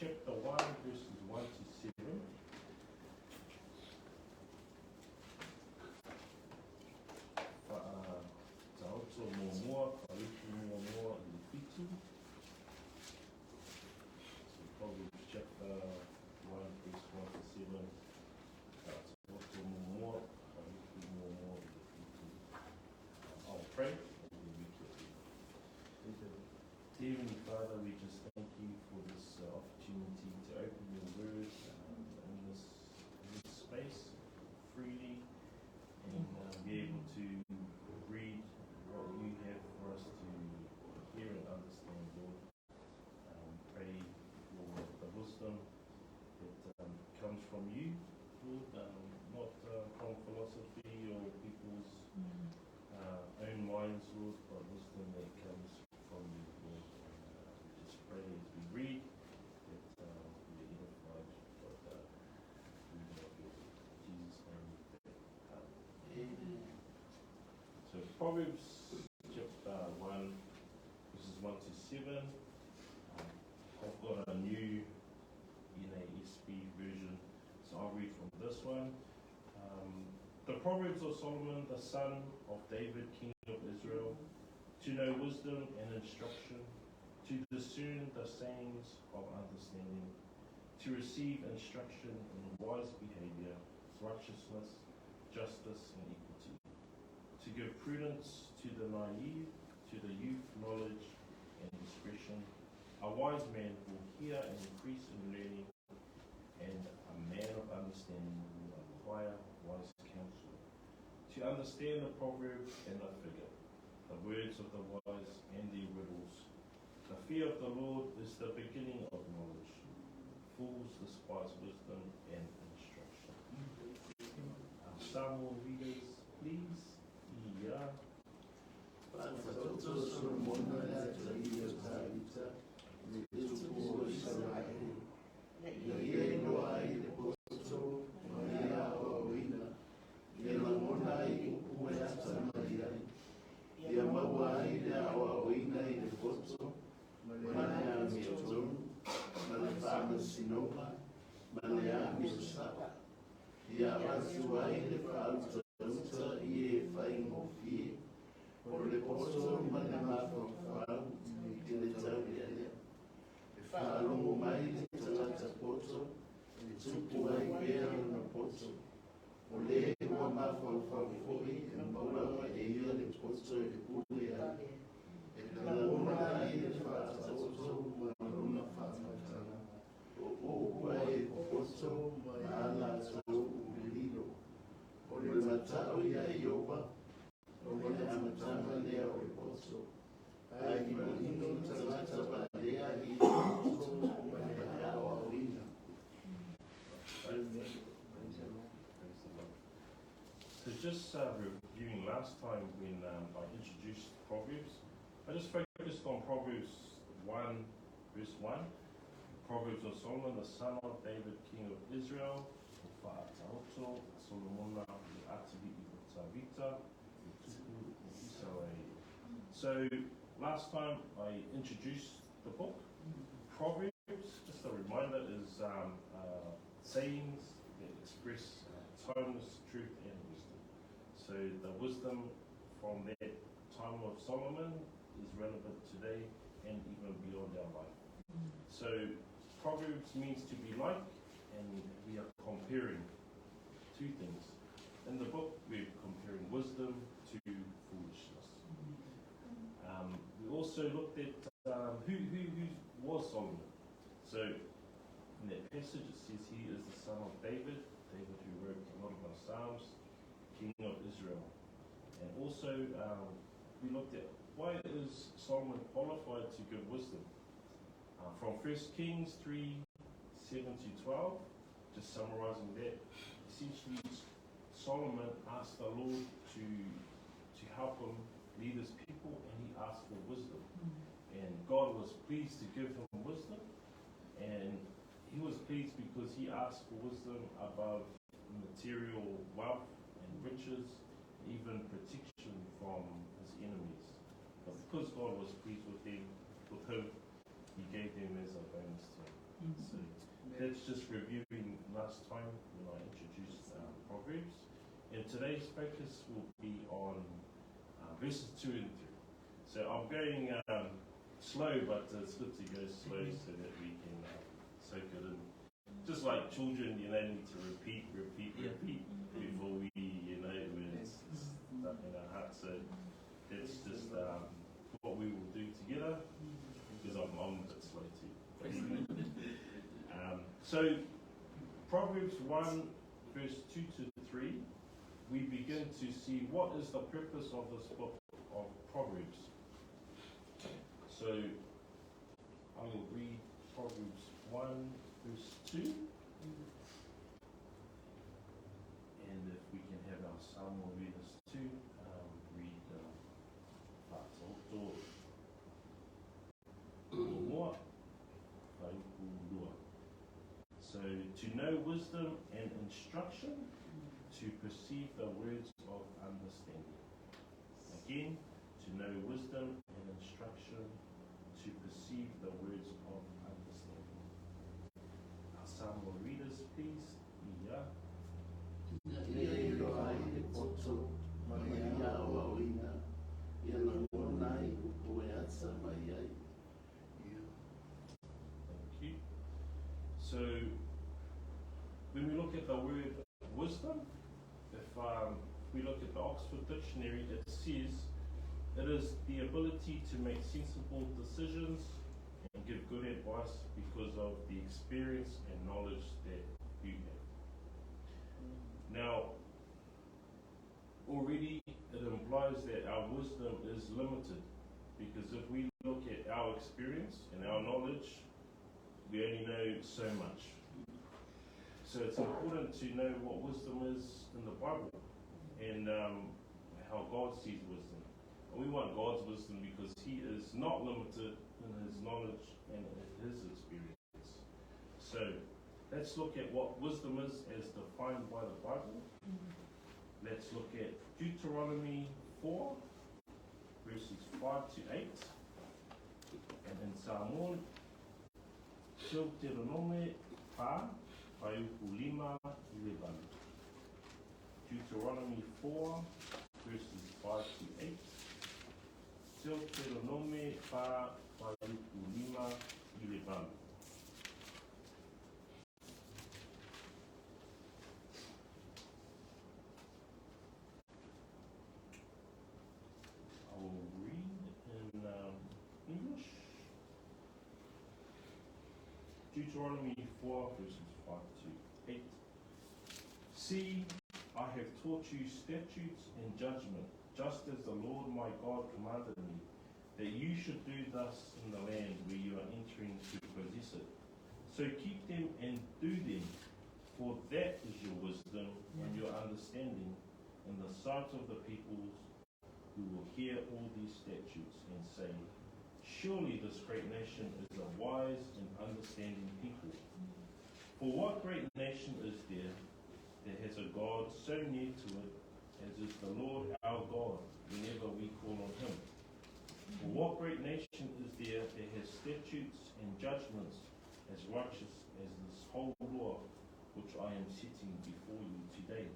chapter 1, verses 1 to 7. Taoto Momoa, Kariku Momoa, Lufitu. So Proverbs chapter 1, verse 1 to 7. Taoto Momoa, Kariku Momoa, Lufitu. I'll pray and then we can. Dear Heavenly Father, we just thank you for this opportunity to open your word in this space freely and be able to read what you have for us to hear and understand, Lord. Pray for the wisdom that comes from you, Lord, not from philosophy or people's own minds, Lord, but wisdom that comes from you, Lord. Just pray as we read that we are edified by the reading of your word. In Jesus' name we pray. Amen. So Proverbs chapter 1, verses 1 to 7. I've got a new NASB version, so I'll read from this one. The Proverbs of Solomon, the son of David, king of Israel, to know wisdom and instruction, to discern the sayings of understanding, to receive instruction in wise behavior, righteousness, justice, and equity, to give prudence to the naive, to the youth knowledge and discretion. A wise man will hear and increase in learning, and a man of understanding will acquire wise counsel. To understand the proverb and the figure, the words of the wise and their riddles. The fear of the Lord is the beginning of knowledge. Fools despise wisdom and instruction. Our Samuel readers, please. Yeah. So just reviewing last time when I introduced Proverbs, I just focused on Proverbs 1, verse 1. Proverbs of Solomon, the son of David, king of Israel. So last time I introduced the book. Proverbs, just a reminder, is sayings that express timeless truth and wisdom. So the wisdom from that time of Solomon is relevant today and even beyond our life. So Proverbs means to be like, and we are comparing two things. In the book, we're comparing wisdom to foolishness. We also looked at who was Solomon. So in that passage, it says he is the son of David who wrote a lot of our Psalms, king of Israel. And also, we looked at why is Solomon qualified to give wisdom. From 1 Kings 3, 7 to 12, just summarizing that, essentially Solomon asked the Lord to help him lead his people, and he asked for wisdom. And God was pleased to give him wisdom, and he was pleased because he asked for wisdom above material wealth and riches, even protection from his enemies. But because God was pleased with him, he gave them as a bonus to him. So that's just reviewing last time when I introduced Proverbs. And today's focus will be on verses 2 and 3. So I'm going slow, but it's good to go slow so that we can soak it in. Just like children, need to repeat before we, when it's stuck in our heart. So that's just what we will do together, because I'm a bit slow too. So Proverbs 1, verse 2 to 3, we begin to see what is the purpose of this book of Proverbs. So I will read Proverbs 1, verse 2. And if we can have our Samuel read this too, read parts of more. So to know wisdom and instruction, to perceive the words of understanding. Again, to know wisdom and instruction, to perceive the words of understanding. Our Samuel readers, please. Thank you. So, when we look at the word wisdom, if we look at the Oxford Dictionary, it says it is the ability to make sensible decisions and give good advice because of the experience and knowledge that you have. Now, already it implies that our wisdom is limited, because if we look at our experience and our knowledge, we only know so much. So it's important to know what wisdom is in the Bible and how God sees wisdom. And we want God's wisdom because He is not limited in His knowledge and in His experience. So let's look at what wisdom is as defined by the Bible. Let's look at Deuteronomy 4, verses 5 to 8. And in Samoan, Deuteronomy 5, Deuteronomy 4, verses 5 to 8. Deuteronomy 5, I will read in English. Deuteronomy 4, verses 5 to 8. See, I have taught you statutes and judgment, just as the Lord my God commanded me, that you should do thus in the land where you are entering to possess it. So keep them and do them, for that is your wisdom and your understanding in the sight of the peoples who will hear all these statutes and say, surely this great nation is a wise and understanding people. For what great nation is there that has a God so near to it as is the Lord our God whenever we call on Him? For what great nation is there that has statutes and judgments as righteous as this whole law which I am setting before you today?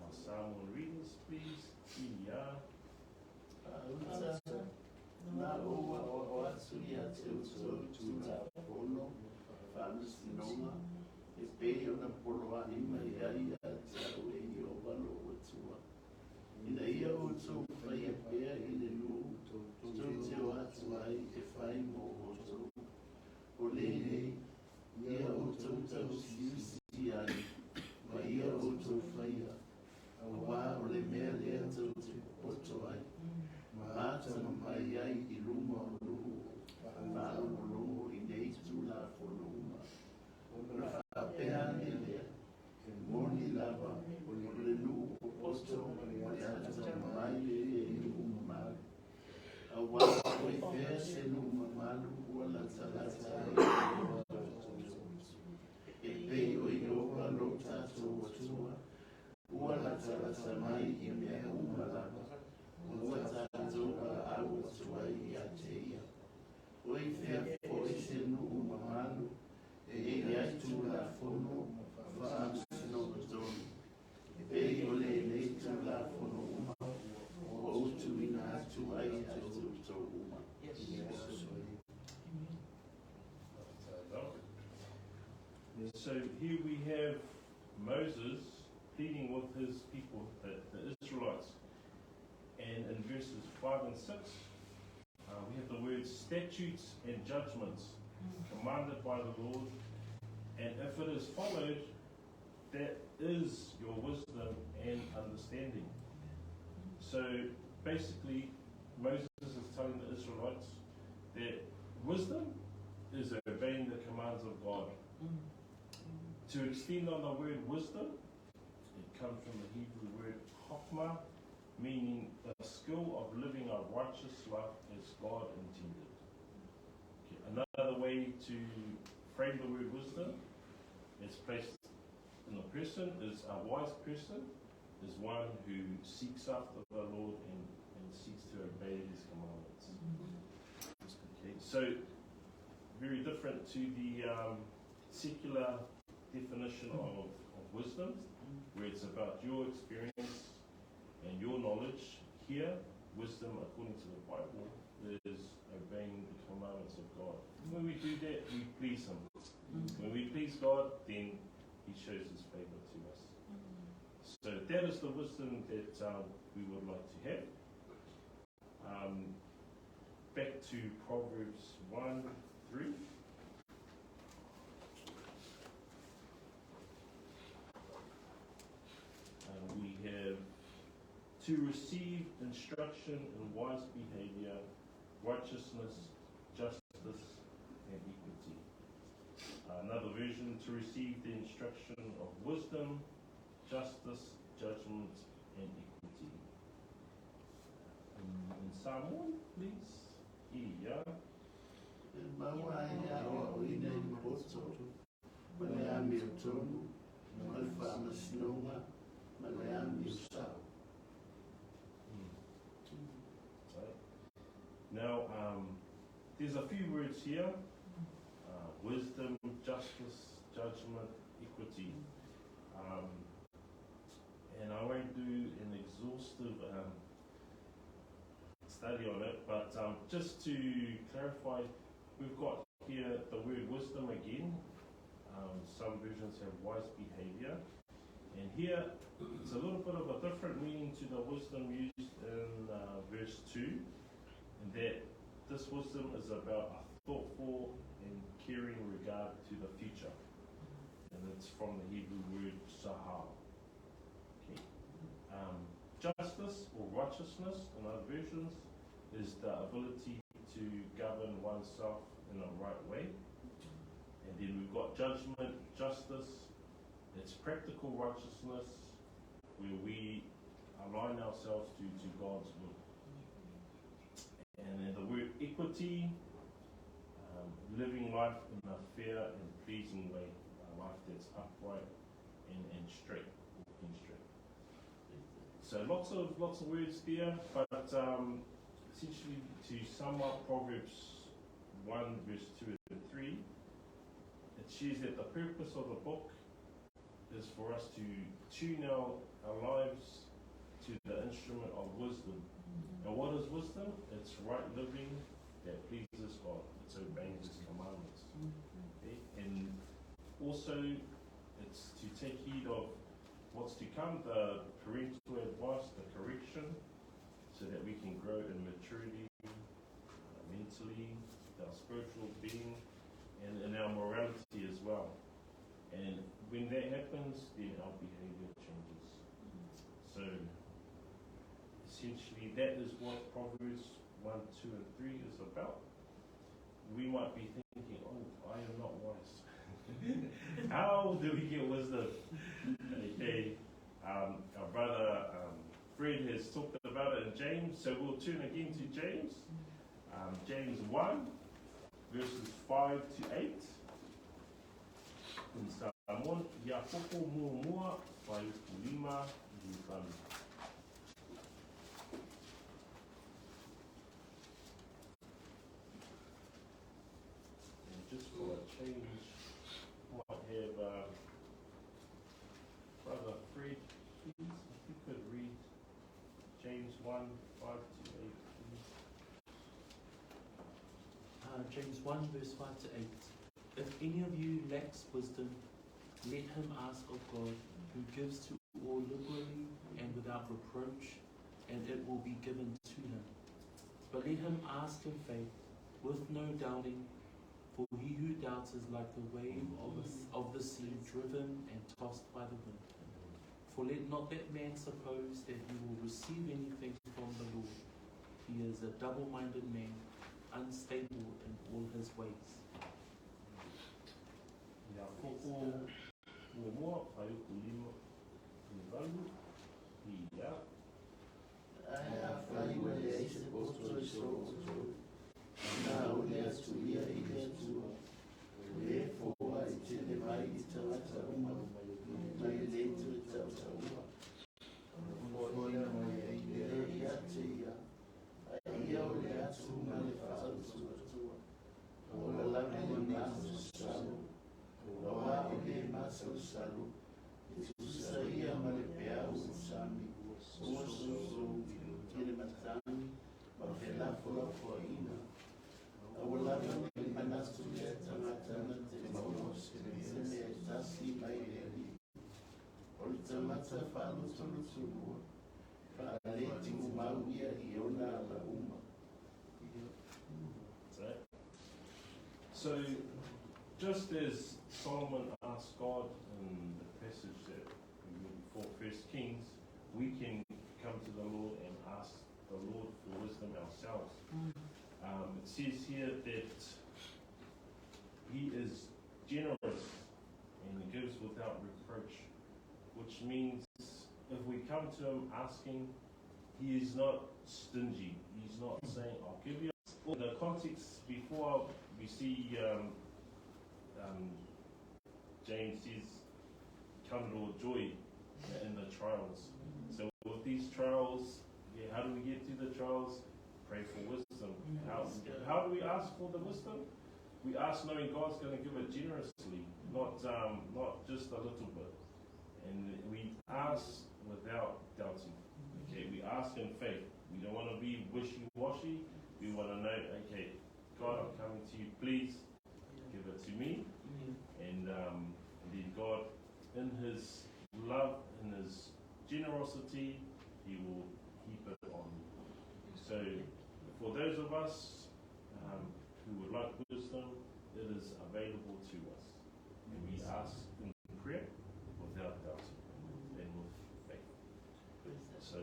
Our Samuel readers, please. la fono, no zone. E ole le tu la fono uma, o tu ina tu ai tu so uma. So here we have Moses pleading with his people, the Israelites. And in verses 5 and 6, we have the words statutes and judgments commanded by the Lord. And if it is followed, that is your wisdom and understanding. So basically, Moses is telling the Israelites that wisdom is obeying the commands of God. To extend on the word wisdom, it comes from the Hebrew word chokhmah, meaning the skill of living a righteous life as God intended. Okay, another way to frame the word wisdom is placed in a person is a wise person is one who seeks after the Lord and seeks to obey his commandments. Okay, so very different to the secular definition of wisdom, where it's about your experience and your knowledge. Here, wisdom, according to the Bible, is obeying the commandments of God. When we do that, we please Him. When we please God, then He shows His favor to us. So that is the wisdom that we would like to have. Back to Proverbs 1:3. We have to receive instruction in wise behavior, righteousness, justice, and equity. Another version, to receive the instruction of wisdom, justice, judgment, and equity. In Psalm 1, please. Yeah. Now, there's a few words here. Wisdom, justice, judgment, equity. And I won't do an exhaustive study on it, but just to clarify, we've got here the word wisdom again. Some versions have wise behavior. And here, it's a little bit of a different meaning to the wisdom used in verse 2, in that this wisdom is about a thoughtful and caring regard to the future. And it's from the Hebrew word sahar. Okay. Justice or righteousness in other versions is the ability to govern oneself in a right way. And then we've got judgment, justice. It's practical righteousness where we align ourselves to God's will. And then the word equity, living life in a fair and pleasing way, a life that's upright and straight, walking straight. So lots of words there, but essentially to sum up Proverbs 1 verse 2 and 3, it shares that the purpose of the book is for us to tune our lives to the instrument of wisdom. And what is wisdom? It's right living that pleases God. It's obeying His commandments. Okay? And also, it's to take heed of what's to come, the parental advice, the correction, so that we can grow in maturity, mentally, our spiritual being, and in our morality as well. And when that happens, then our behavior changes. So, essentially, that is what Proverbs 1, 2, and 3 is about. We might be thinking, oh, I am not wise. How do we get wisdom? Okay, our brother Fred has talked about it in James, so we'll turn again to James. James 1, verses 5 to 8. Salamon, Yapopo Mua, Lima, Yukami. And just for a change, I might have James 1 verse 5 to 8. If any of you lacks wisdom, let him ask of God, who gives to all liberally and without reproach, and it will be given to him. But let him ask in faith, with no doubting, for he who doubts is like the wave of the sea, driven and tossed by the wind. For let not that man suppose that he will receive anything from the Lord. He is a double-minded man, unstable in all his ways. Ia koko mua whai uku lima ni walu ia Aia whai wale e se posto e so nā o lea tu ia I lea tua. Le fōa I tele mai I tawata uma. Mai le tu I tawata uma. Fōia mai e lea ia te ia. Ia o lea tu ma le whāu tua. O la lana le māsu salu. Loa o le māsu salu. I tu sa ia ma le pea o sami. O so tele matani. Ma he la fōa ina. Awala ni manastu le tamatana te mamos se me tasi mai le ol tamata falo tolu tulu fa le ti umawia I ona la uma. So, just as Solomon asked God in the passage that we read before 1 Kings, we can come to the Lord and ask the Lord for wisdom ourselves. It says here that he is generous and he gives without reproach, which means if we come to him asking, he is not stingy. He's not saying, I'll give you. In the context before, we see James says, count it all joy in the trials. So with these trials, how do we get to the trials? Pray for wisdom. How do we ask for the wisdom? We ask knowing God's going to give it generously, not just a little bit. And we ask without doubting. Okay, we ask in faith. We don't want to be wishy-washy. We want to know, okay, God, I'm coming to you. Please give it to me. And then God, in His love, in His generosity, He will keep it on. So, for those of us who would like wisdom, it is available to us. And we ask in prayer without doubting and with faith. So,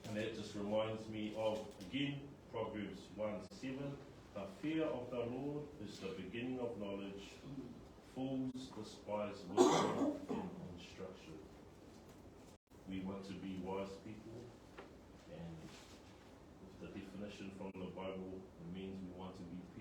and that just reminds me of, again, Proverbs 1:7. The fear of the Lord is the beginning of knowledge. Fools despise wisdom and instruction. We want to be wise people, and the definition from the Bible means we want to be